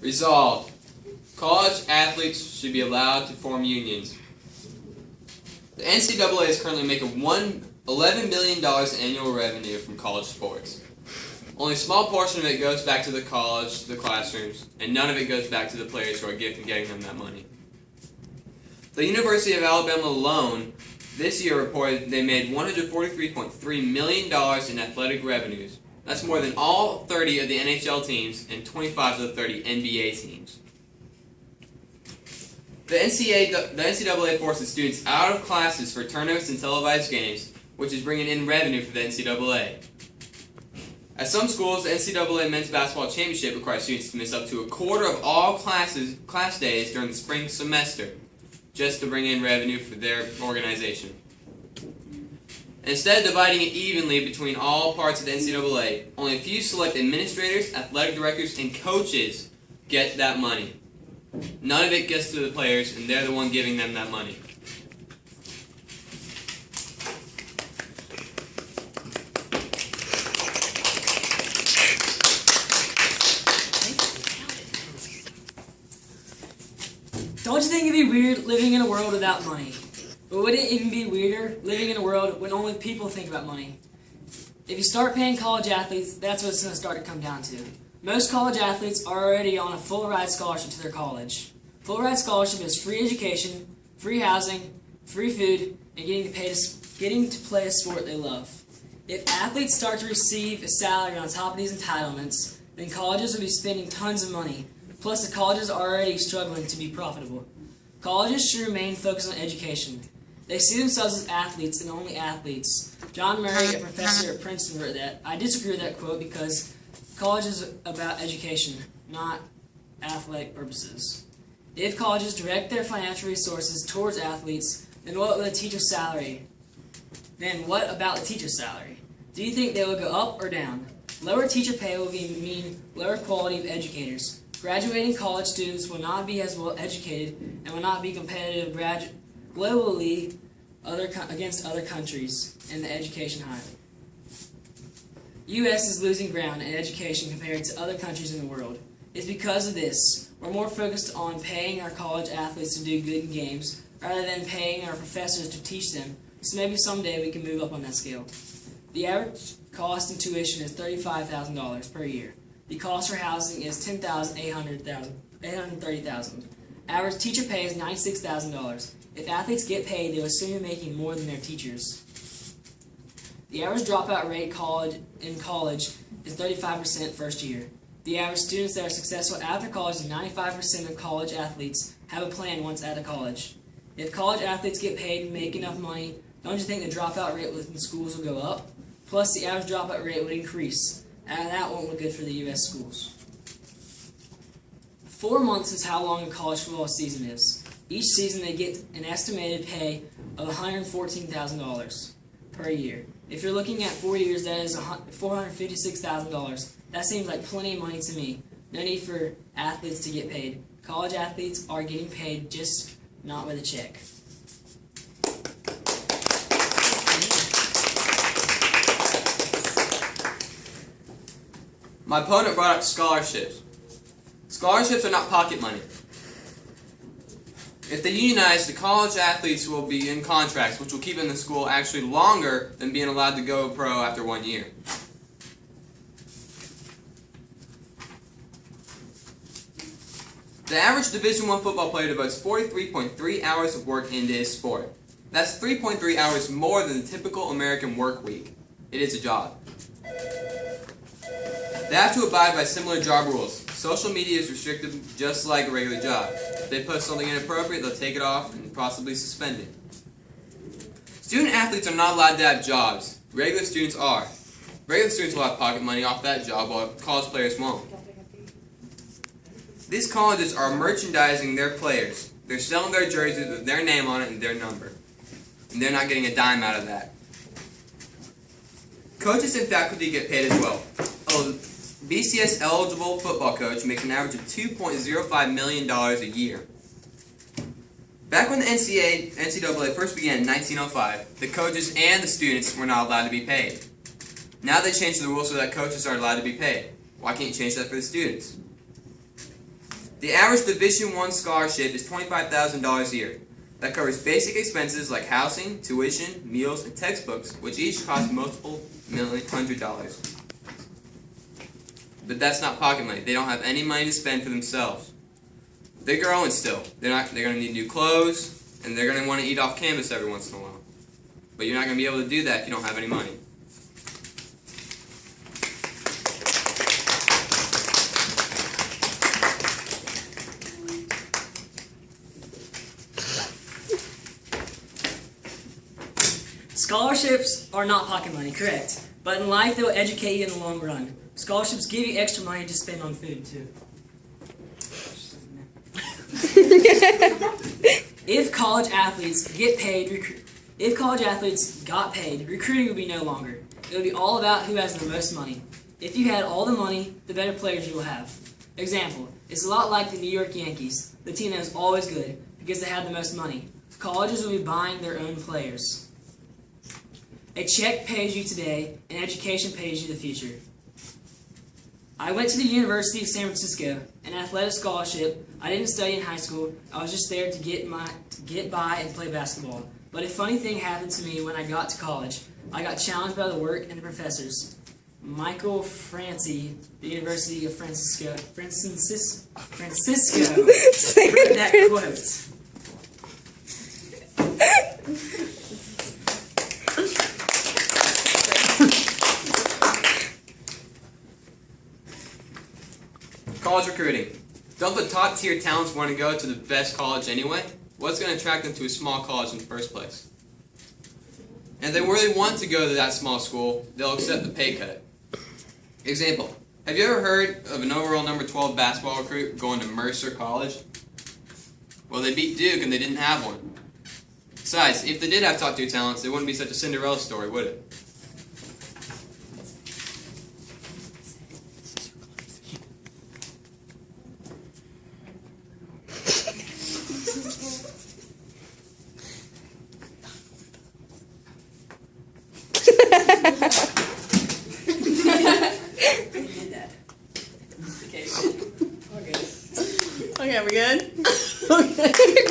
Resolved, college athletes should be allowed to form unions. The NCAA is currently making $11 million in annual revenue from college sports. Only a small portion of it goes back to the college, the classrooms, and none of it goes back to the players who are getting them that money. The University of Alabama alone this year reported they made $143.3 million in athletic revenues. That's more than all 30 of the NHL teams and 25 of the 30 NBA teams. The NCAA forces students out of classes for tournaments and televised games, which is bringing in revenue for the NCAA. At some schools, the NCAA Men's Basketball Championship requires students to miss up to a quarter of all class days during the spring semester, just to bring in revenue for their organization. Instead of dividing it evenly between all parts of the NCAA, only a few select administrators, athletic directors, and coaches get that money. None of it gets to the players, and they're the one giving them that money. Don't you think it'd be weird living in a world without money? But would it even be weirder living in a world when only people think about money? If you start paying college athletes, that's what it's going to start to come down to. Most college athletes are already on a full-ride scholarship to their college. Full-ride scholarship is free education, free housing, free food, and getting to play a sport they love. If athletes start to receive a salary on top of these entitlements, then colleges will be spending tons of money. Plus, the colleges are already struggling to be profitable. Colleges should remain focused on education. They see themselves as athletes and only athletes. John Murray, a professor at Princeton, wrote that. I disagree with that quote because college is about education, not athletic purposes. If colleges direct their financial resources towards athletes, then what about the teacher's salary? Do you think they will go up or down? Lower teacher pay will mean lower quality of educators. Graduating college students will not be as well educated and will not be competitive globally against other countries in the education highway. U.S. is losing ground in education compared to other countries in the world. It's because of this. We're more focused on paying our college athletes to do good in games rather than paying our professors to teach them, so maybe someday we can move up on that scale. The average cost in tuition is $35,000 per year. The cost for housing is $830,000. Average teacher pay is $96,000. If athletes get paid, they will soon be making more than their teachers. The average dropout rate in college is 35% first year. The average students that are successful after college is 95% of college athletes have a plan once out of college. If college athletes get paid and make enough money, don't you think the dropout rate within schools will go up? Plus, the average dropout rate would increase. And that won't look good for the U.S. schools. 4 months is how long a college football season is. Each season they get an estimated pay of $114,000 per year. If you're looking at 4 years, that is $456,000. That seems like plenty of money to me. No need for athletes to get paid. College athletes are getting paid, just not with a check. My opponent brought up scholarships. Scholarships are not pocket money. If they unionize, the college athletes will be in contracts, which will keep them in the school actually longer than being allowed to go pro after 1 year. The average Division I football player devotes 43.3 hours of work into his sport. That's 3.3 hours more than the typical American work week. It is a job. They have to abide by similar job rules. Social media is restricted just like a regular job. If they post something inappropriate, they'll take it off and possibly suspend it. Student athletes are not allowed to have jobs. Regular students are. Regular students will have pocket money off that job, while college players won't. These colleges are merchandising their players. They're selling their jerseys with their name on it and their number. And they're not getting a dime out of that. Coaches and faculty get paid as well. BCS eligible football coach makes an average of $2.05 million a year. Back when the NCAA first began in 1905, the coaches and the students were not allowed to be paid. Now they changed the rules so that coaches are allowed to be paid. Why can't you change that for the students? The average Division I scholarship is $25,000 a year. That covers basic expenses like housing, tuition, meals, and textbooks, which each cost multiple $100. But that's not pocket money. They don't have any money to spend for themselves. They're growing still. They're going to need new clothes, and they're going to want to eat off campus every once in a while. But you're not going to be able to do that if you don't have any money. Scholarships are not pocket money, correct. But in life, they'll educate you in the long run. Scholarships give you extra money to spend on food, too. If college athletes got paid, recruiting would be no longer. It would be all about who has the most money. If you had all the money, the better players you will have. Example, it's a lot like the New York Yankees, the team that is always good because they have the most money. Colleges will be buying their own players. A check pays you today, and education pays you the future. I went to the University of San Francisco, an athletic scholarship. I didn't study in high school. I was just there to get by and play basketball. But a funny thing happened to me when I got to college. I got challenged by the work and the professors. Michael Francie, the University of Francisco wrote that quote. College recruiting. Don't the top tier talents want to go to the best college anyway? What's going to attract them to a small college in the first place? And if they really want to go to that small school, they'll accept the pay cut. Example, have you ever heard of an overall number 12 basketball recruit going to Mercer College? Well, they beat Duke and they didn't have one. Besides, if they did have top tier talents, it wouldn't be such a Cinderella story, would it? Okay, we good? Okay.